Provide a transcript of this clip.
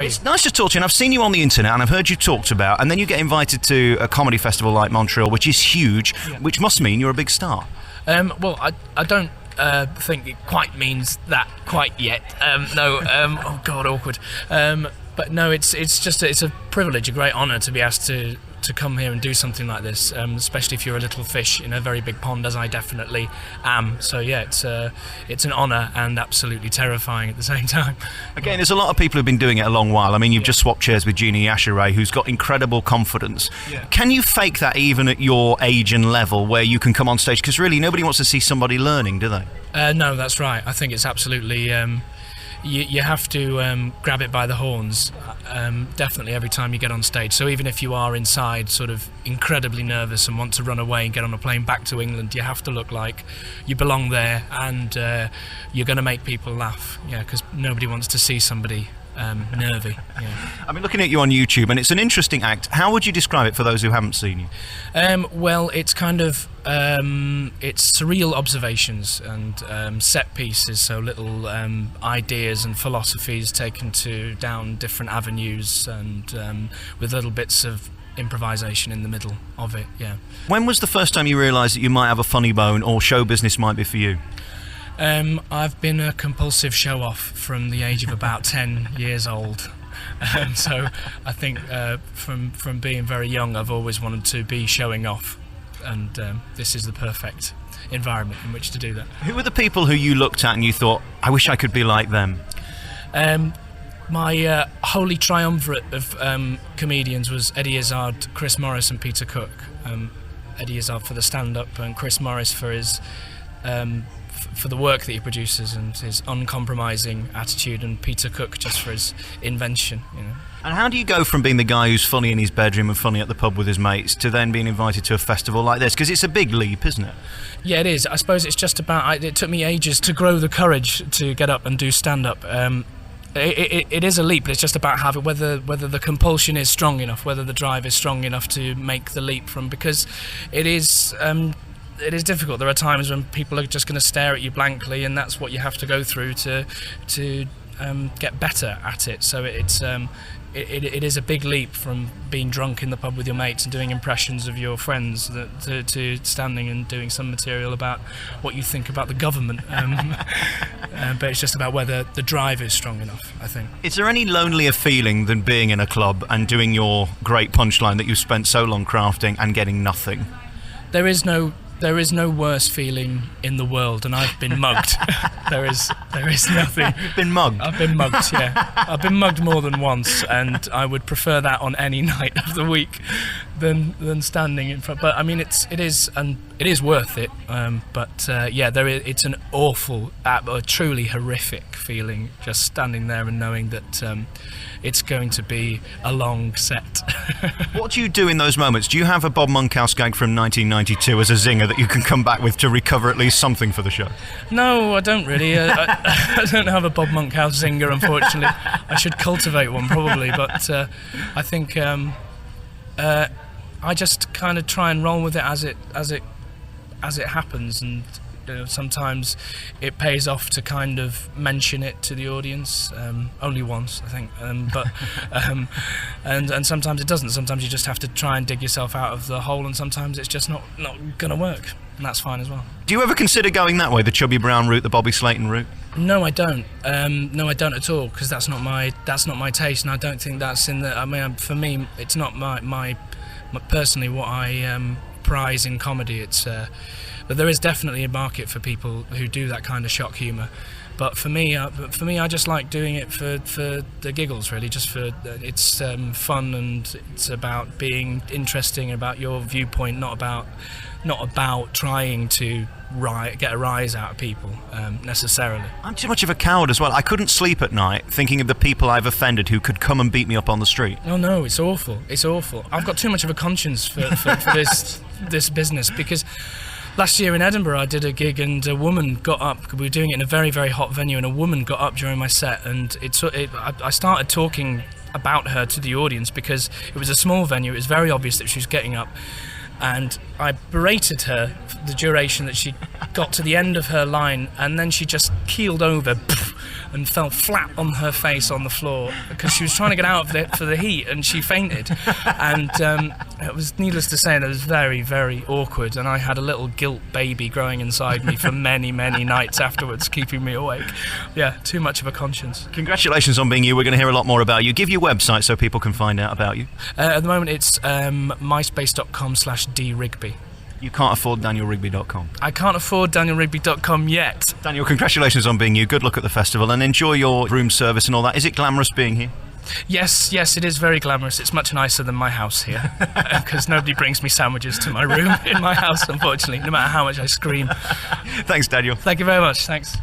It's nice to talk to you, and I've seen you on the internet, and I've heard you talked about, and then you get invited to a comedy festival like Montreal, which is huge, which must mean you're a big star. Well, I don't think it quite means that quite yet. Oh God, awkward. But no, it's a privilege, a great honour to be asked to come here and do something like this, especially if you're a little fish in a very big pond, as I definitely am. So yeah, it's an honour and absolutely terrifying at the same time. Again, there's a lot of people who've been doing it a long while. I mean, you've just swapped chairs with Jeannie Yashere, who's got incredible confidence. Yeah. Can you fake that even at your age and level, where you can come on stage? Because really, nobody wants to see somebody learning, do they? No, that's right. I think it's absolutely... You have to grab it by the horns, definitely every time you get on stage. So even if you are inside sort of incredibly nervous and want to run away and get on a plane back to England, you have to look like you belong there, and you're going to make people laugh, because nobody wants to see somebody nervy. I mean, looking at you on YouTube, and it's an interesting act. How would you describe it for those who haven't seen you? Well, it's kind of it's surreal observations and set pieces, so little ideas and philosophies taken down different avenues, and with little bits of improvisation in the middle of it. When was the first time you realised that you might have a funny bone, or show business might be for you? I've been a compulsive show-off from the age of about 10 years old. So I think from being very young, I've always wanted to be showing off, and this is the perfect environment in which to do that. Who were the people who you looked at and you thought, I wish I could be like them? My holy triumvirate of comedians was Eddie Izzard, Chris Morris and Peter Cook. Eddie Izzard for the stand-up, and Chris Morris for his... for the work that he produces and his uncompromising attitude, and Peter Cook just for his invention. And how do you go from being the guy who's funny in his bedroom and funny at the pub with his mates to then being invited to a festival like this? Because it's a big leap, isn't it? Yeah, it is. I suppose it's just about... It took me ages to grow the courage to get up and do stand-up. It is a leap, but it's just about whether the compulsion is strong enough, whether the drive is strong enough to make the leap from... Because it is difficult. There are times when people are just going to stare at you blankly, and that's what you have to go through to get better at it. So it is a big leap from being drunk in the pub with your mates and doing impressions of your friends to standing and doing some material about what you think about the government. But it's just about whether the drive is strong enough, I think. Is there any lonelier feeling than being in a club and doing your great punchline that you've spent so long crafting and getting nothing? There is no worse feeling in the world, and I've been mugged. There is nothing. You've been mugged? I've been mugged, yeah. I've been mugged more than once, and I would prefer that on any night of the week than standing in front. But I mean, it is worth it. It's an awful, truly horrific feeling just standing there and knowing that it's going to be a long set. What do you do in those moments? Do you have a Bob Monkhouse gag from 1992 as a zinger that you can come back with to recover at least something for the show? No, I don't really. I don't have a Bob Monkhouse zinger, unfortunately. I should cultivate one probably, but I think I just kind of try and roll with it as it happens, and sometimes it pays off to kind of mention it to the audience, only once I think, and sometimes it doesn't. Sometimes you just have to try and dig yourself out of the hole, and sometimes it's just not gonna work, and that's fine as well. Do you ever consider going that way, the Chubby Brown route, the Bobby Slayton route? No, I don't. No, I don't at all, because that's not my taste, and I don't think that's in the... I mean, for me, it's not my personally what I prize in comedy. But there is definitely a market for people who do that kind of shock humour. But for me, I just like doing it for the giggles, really. Just for it's fun, and it's about being interesting, about your viewpoint, not about trying to get a rise out of people necessarily. I'm too much of a coward as well. I couldn't sleep at night thinking of the people I've offended who could come and beat me up on the street. Oh no, it's awful. It's awful. I've got too much of a conscience for this business, because last year in Edinburgh I did a gig, and a woman got up. We were doing it in a very, very hot venue, and a woman got up during my set, and I started talking about her to the audience because it was a small venue. It was very obvious that she was getting up, and I berated her for the duration that she got to the end of her line, and then she just keeled over and fell flat on her face on the floor because she was trying to get out of it for the heat, and she fainted. And it was, needless to say, that was very, very awkward, and I had a little guilt baby growing inside me for many, many nights afterwards, keeping me awake. Yeah, too much of a conscience. Congratulations on being you. We're going to hear a lot more about you. Give your website so people can find out about you. At the moment, it's myspace.com/drigby. You can't afford DanielRigby.com. I can't afford DanielRigby.com yet. Daniel, congratulations on being you. Good luck at the festival, and enjoy your room service and all that. Is it glamorous being here? Yes, it is very glamorous. It's much nicer than my house here, because nobody brings me sandwiches to my room in my house, unfortunately, no matter how much I scream. Thanks, Daniel. Thank you very much. Thanks.